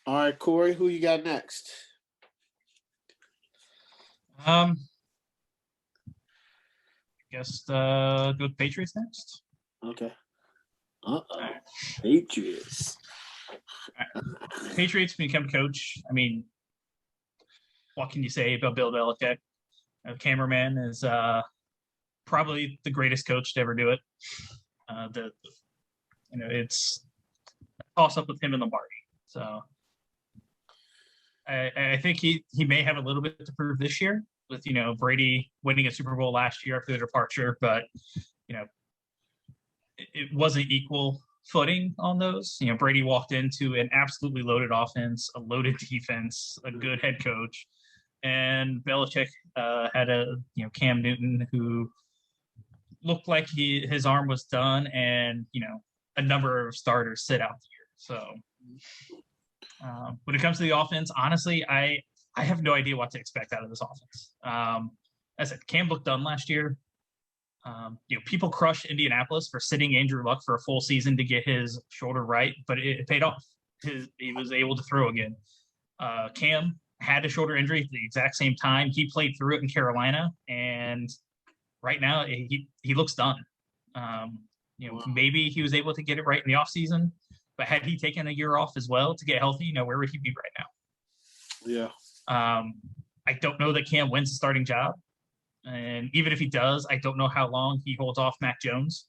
All right, Corey, who you got next? I guess go with Patriots next. Okay. All right. Patriots. All right. Patriots become coach. I mean, what can you say about Bill Belichick? Cameraman is probably the greatest coach to ever do it. It's a toss up with him and Lombardi. So I think he may have a little bit to prove this year with Brady winning a Super Bowl last year after the departure, but it wasn't equal footing on those. Brady walked into an absolutely loaded offense, a loaded defense, a good head coach, and Belichick had a Cam Newton who looked like his arm was done, and a number of starters sit out the year. So when it comes to the offense, honestly, I have no idea what to expect out of this offense. As I said, Cam looked done last year. People crushed Indianapolis for sitting Andrew Luck for a full season to get his shoulder right, but it paid off. He was able to throw again. Cam had a shoulder injury at the exact same time. He played through it in Carolina, and right now he looks done. Maybe he was able to get it right in the offseason, but had he taken a year off as well to get healthy, where would he be right now? Yeah. I don't know that Cam wins the starting job. And even if he does, I don't know how long he holds off Mac Jones.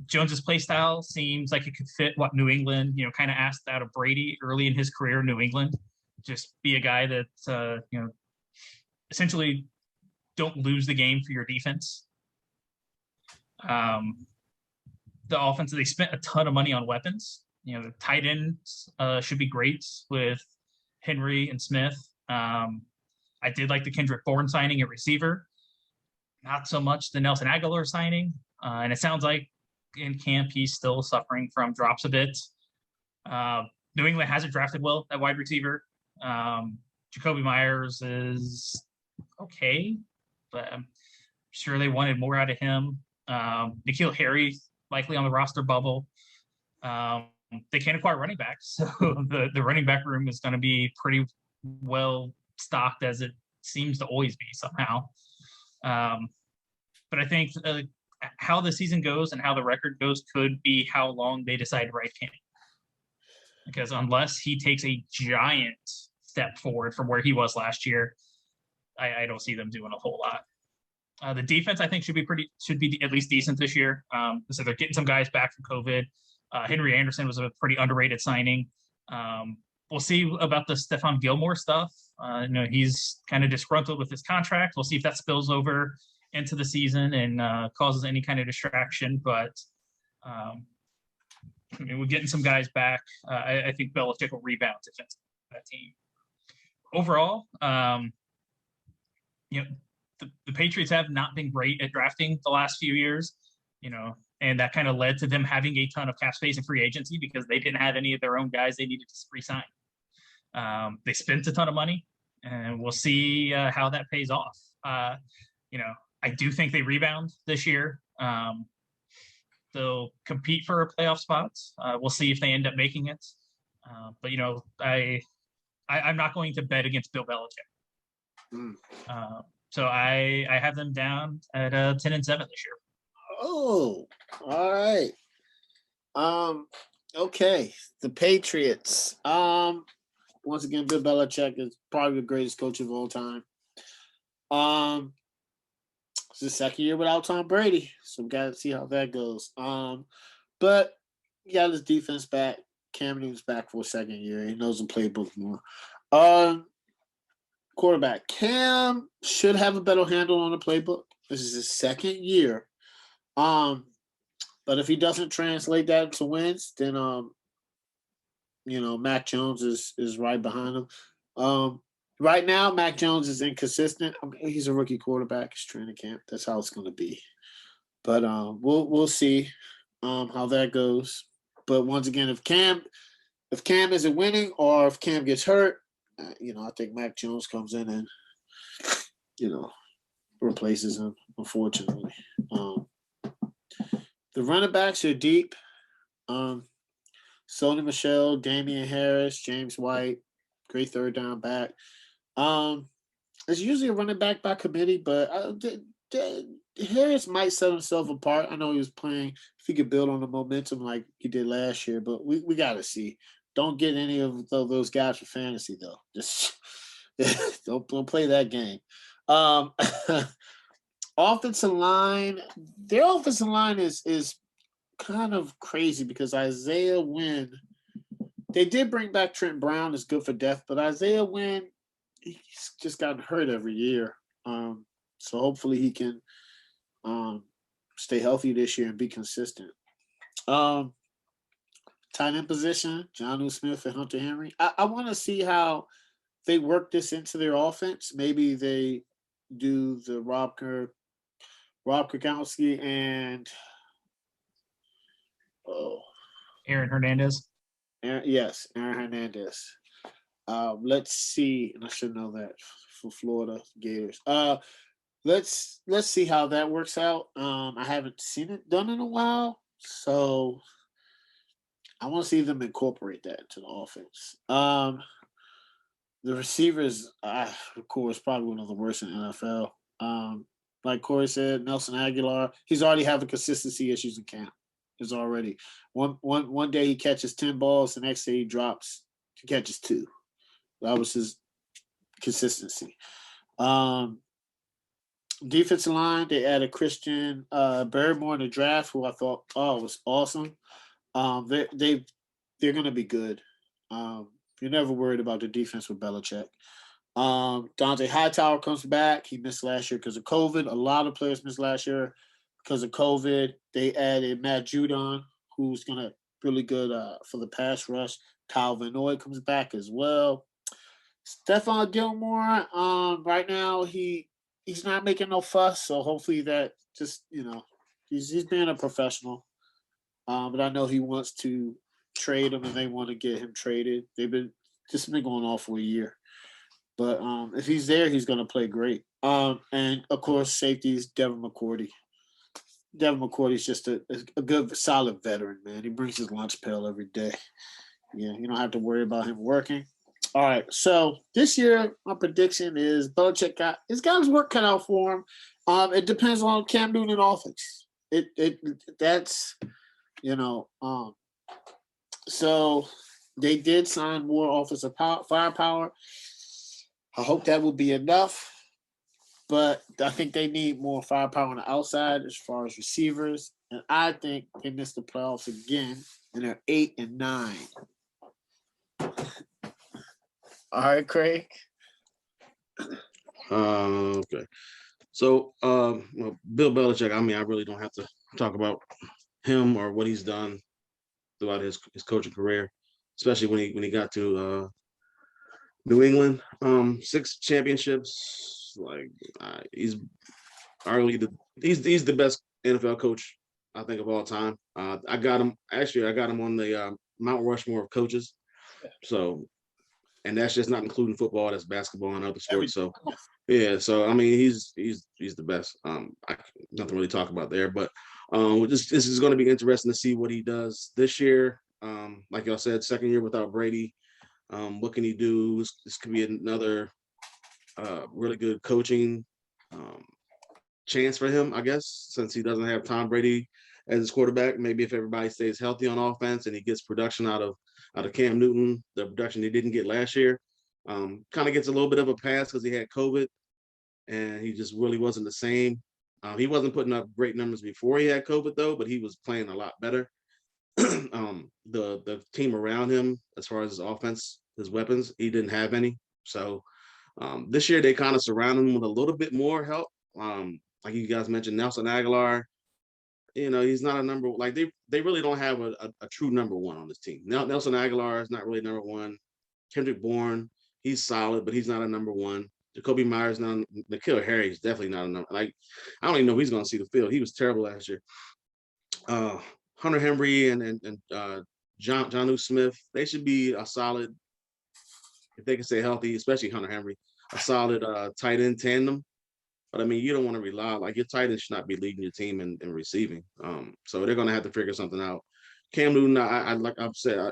Jones's play style seems like it could fit what New England, kind of asked out of Brady early in his career in New England. Just be a guy that, essentially don't lose the game for your defense. The offense, they spent a ton of money on weapons. The tight ends should be great with Henry and Smith. I did like the Kendrick Bourne signing at receiver. Not so much the Nelson Aguilar signing. And it sounds like in camp he's still suffering from drops a bit. New England hasn't drafted well at wide receiver. Jacoby Myers is okay, but I'm sure they wanted more out of him. N'Keal Harry likely on the roster bubble. They can't acquire running backs, so the running back room is going to be pretty well stocked, as it seems to always be somehow. But I think how the season goes and how the record goes could be how long they decide to ride Cam. Because unless he takes a giant step forward from where he was last year, I don't see them doing a whole lot. The defense, I think, should be at least decent this year. So they're getting some guys back from COVID. Henry Anderson was a pretty underrated signing. We'll see about the Stephon Gilmore stuff. He's kind of disgruntled with his contract. We'll see if that spills over into the season and causes any kind of distraction. But we're getting some guys back. I think Belichick will rebound defensively that team. Overall, the Patriots have not been great at drafting the last few years, and that kind of led to them having a ton of cap space and free agency because they didn't have any of their own guys they needed to re-sign. They spent a ton of money, and we'll see how that pays off. I do think they rebound this year. They'll compete for a playoff spot. We'll see if they end up making it. But I'm not going to bet against Bill Belichick. So I have them down at 10-7 this year. Oh, all right. Okay, the Patriots. Once again, Bill Belichick is probably the greatest coach of all time. It's the second year without Tom Brady, so we got to see how that goes. But he got his defense back. Cam Newton's back for a second year. He knows the playbook more. Quarterback Cam should have a better handle on the playbook. This is his second year. But if he doesn't translate that to wins, then Mac Jones is right behind him. Right now, Mac Jones is inconsistent. I mean, he's a rookie quarterback. It's training camp. That's how it's going to be. But we'll see how that goes. But once again, if Cam isn't winning or if Cam gets hurt, I think Mac Jones comes in and replaces him. Unfortunately, the running backs are deep. Sony Michelle, Damian Harris, James White, great third down back. Um, it's usually a running back by committee, but Harris might set himself apart. I know he was playing if he could build on the momentum like he did last year, but we got to see. Don't get any of those guys for fantasy though. Just don't play that game. Um, offensive line, their offensive line is kind of crazy because Isaiah Wynn. They did bring back Trent Brown, is good for depth, but Isaiah Wynn, he's just gotten hurt every year. So hopefully he can stay healthy this year and be consistent. Um, tight end position, Jonnu Smith and Hunter Henry. I want to see how they work this into their offense. Maybe they do the Rob Gronkowski and oh, Aaron Hernandez. Yes, Aaron Hernandez. Let's see, and I should know that for Florida Gators. Let's see how that works out. I haven't seen it done in a while, so I want to see them incorporate that into the offense. The receivers, of course, probably one of the worst in the NFL. Like Corey said, Nelson Aguilar, he's already having consistency issues in camp. He's already one day he catches 10 balls, the next day he catches 2. That was his consistency. Defensive line, they added Christian Barrymore in the draft, who I thought was awesome. They're going to be good. You're never worried about the defense with Belichick. Dante Hightower comes back. He missed last year because of COVID. A lot of players missed last year because of COVID. They added Matt Judon, who's going to really good for the pass rush. Kyle Van Noy comes back as well. Stephon Gilmore, right now he's not making no fuss, so hopefully that just he's being a professional. But I know he wants to trade him and they want to get him traded. They've been going on for a year. But if he's there, he's going to play great. And of course, safeties Devin McCourty. Devin McCourty's just a good, solid veteran, man. He brings his lunch pail every day. Yeah, you don't have to worry about him working. All right, so this year my prediction is Belichick got his work cut out for him. It depends on Cam Newton offense. That's so they did sign more offensive firepower. I hope that will be enough, but I think they need more firepower on the outside as far as receivers, and I think they missed the playoffs again, and they're 8-9. All right, Craig. Okay. So, Bill Belichick. I mean, I really don't have to talk about him or what he's done throughout his coaching career, especially when he got to New England. 6 championships. Like he's arguably he's the best NFL coach I think of all time. I got him on the Mount Rushmore of coaches. So. And that's just not including football. That's basketball and other sports. So, yeah. So I mean, he's the best. Nothing really to talk about there. But this is going to be interesting to see what he does this year. Like y'all said, second year without Brady. What can he do? This could be another really good coaching chance for him, I guess, since he doesn't have Tom Brady as his quarterback. Maybe if everybody stays healthy on offense and he gets production out of Cam Newton, the production he didn't get last year, kind of gets a little bit of a pass because he had COVID and he just really wasn't the same. He wasn't putting up great numbers before he had COVID though, but he was playing a lot better. The team around him, as far as his offense, his weapons, he didn't have any. So this year they kind of surrounded him with a little bit more help. Like you guys mentioned, Nelson Aguilar. He's not a number, like they really don't have a true number one on this team. Now Nelson Aguilar is not really number one. Kendrick Bourne, he's solid, but he's not a number one. Jacoby Myers, N'Keal Harry is definitely not a number. Like I don't even know if he's going to see the field. He was terrible last year. Hunter Henry and Jonnu Smith, they should be a solid, if they can stay healthy, especially Hunter Henry, a solid tight end tandem. But I mean, you don't want to rely, like your tight end should not be leading your team in receiving. So they're going to have to figure something out. Cam Newton, like I've said,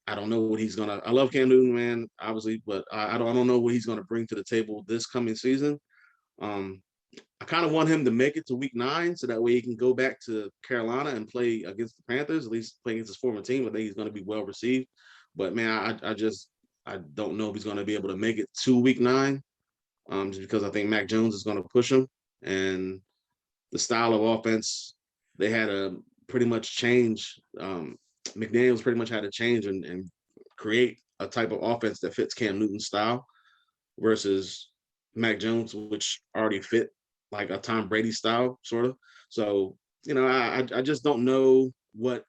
I don't know what he's gonna. I love Cam Newton, man, obviously, but I don't know what he's gonna bring to the table this coming season. I kind of want him to make it to week 9 so that way he can go back to Carolina and play against the Panthers, at least play against his former team. I think he's going to be well received. But man, I don't know if he's going to be able to make it to week 9, just because I think Mac Jones is going to push him, and the style of offense they had to pretty much change. McDaniels pretty much had to change and create a type of offense that fits Cam Newton's style versus Mac Jones, which already fit like a Tom Brady style, sort of. So, I just don't know what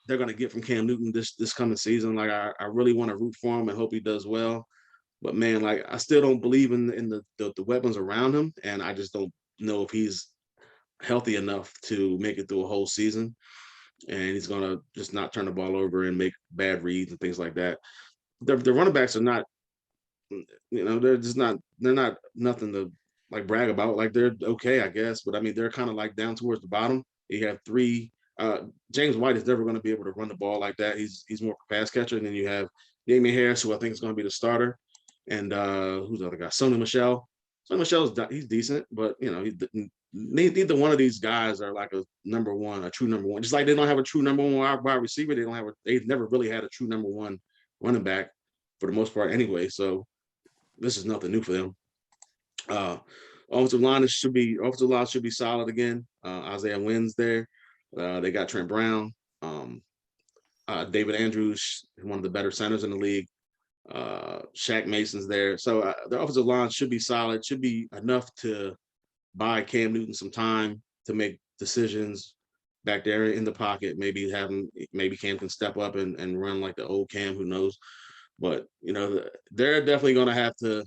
they're going to get from Cam Newton this coming season. Like, I really want to root for him and hope he does well. But man, like, I still don't believe in the weapons around him, and I just don't know if he's healthy enough to make it through a whole season. And he's going to just not turn the ball over and make bad reads and things like that. The running backs are not, they're not nothing to like brag about. Like, they're okay, I guess, but I mean, they're kind of like down towards the bottom. You have 3. James White is never going to be able to run the ball like that. He's more of a pass catcher. And then you have Damian Harris, who I think is going to be the starter, and who's the other guy? Sony Michel. Sony Michel's he's decent, but neither one of these guys are like a true number one. Just like they don't have a true number one wide receiver. They've never really had a true number one running back for the most part, anyway. So this is nothing new for them. Offensive line should be solid again. Isaiah Wynn's there. They got Trent Brown, David Andrews, one of the better centers in the league. Shaq Mason's there. So the offensive line should be solid. Should be enough to buy Cam Newton some time to make decisions back there in the pocket. Maybe Cam can step up and run like the old Cam. Who knows? But they're definitely going to have to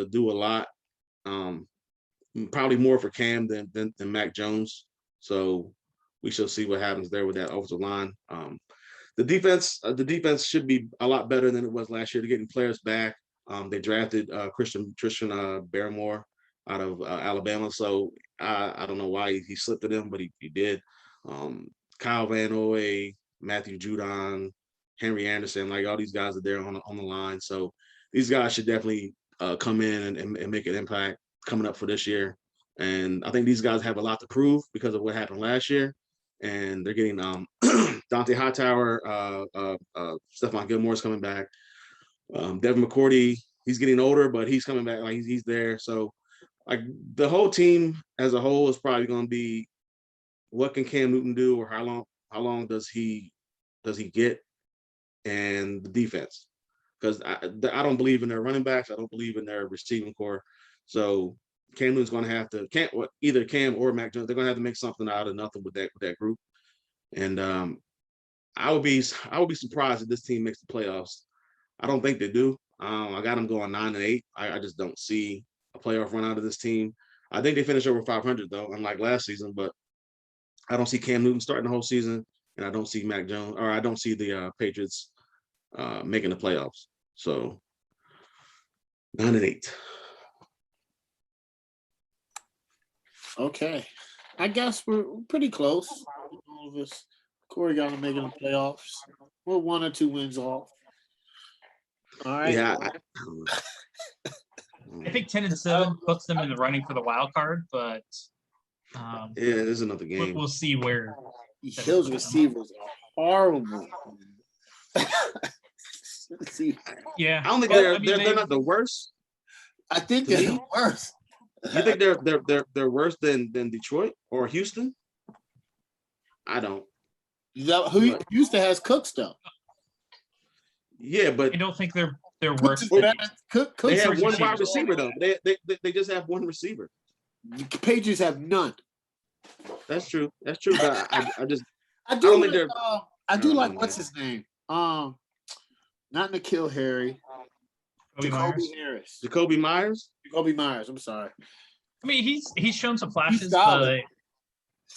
do a lot. Probably more for Cam than Mac Jones. So we shall see what happens there with that offensive line. The defense should be a lot better than it was last year. They're getting players back. They drafted Christian Barmore out of Alabama. So I don't know why he slipped to them, but he did. Kyle Van Noy, Matthew Judon, Henry Anderson, like all these guys are there on the line. So these guys should definitely come in and make an impact coming up for this year. And I think these guys have a lot to prove because of what happened last year. And they're getting Dante Hightower, Stephon Gilmore's coming back. Devin McCourty, he's getting older, but he's coming back. Like he's there. So like the whole team as a whole is probably going to be, what can Cam Newton do, or how long does he get, and the defense, because I don't believe in their running backs. I don't believe in their receiving core. So Cam Newton's going to have to either Cam or Mac Jones. They're going to have to make something out of nothing with that group. And I would be surprised if this team makes the playoffs. I don't think they do. I got them going 9-8. I just don't see a playoff run out of this team. I think they finish over 500 though, unlike last season. But I don't see Cam Newton starting the whole season, and I don't see Mac Jones, or I don't see the Patriots making the playoffs. So 9-8. Okay, I guess we're pretty close. All of us. Corey got to make it in the playoffs. We're 1 or 2 wins off. All right. Yeah. I think 10-7 puts them in the running for the wild card, but yeah, there's another game. We'll see where. Those receivers are horrible. Yeah, I don't think they're not the worst. I think they're the worst. You think they're worse than Detroit or Houston? I don't. Houston has Cooks though. Yeah, but I don't think they're worse. Cooks they have one wide receiver though. They just have one receiver. The Patriots have none. That's true. But I do like what's his name? Not N'Keal Harry. Jacoby Myers. I'm sorry. I mean, he's shown some flashes, but they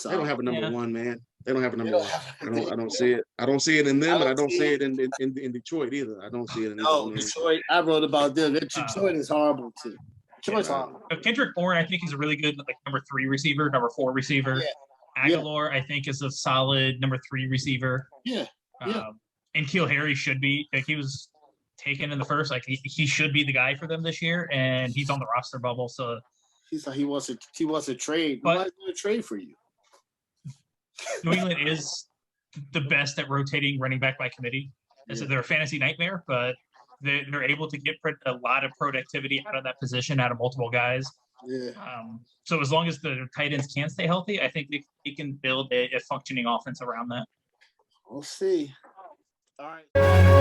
don't have a number one, man. They don't have a number one. I don't see it. I don't see it in them, and I don't see it in Detroit either. I don't see it in Detroit. I wrote about them. Detroit is horrible too. Detroit's horrible. Kendrick Bourne, I think, is a really good number 3 receiver, number 4 receiver. Aguilar, I think, is a solid number 3 receiver. Yeah. Yeah. And Keel Harry should be, like, he was taken in the first, like he should be the guy for them this year, and he's on the roster bubble. So he's like he wants to trade. But- Nobody's going to trade for you. New England is the best at rotating running back by committee. So they're a fantasy nightmare, but they're able to get a lot of productivity out of that position, out of multiple guys. Yeah. So as long as the tight ends can stay healthy, I think they can build a functioning offense around that. We'll see. All right.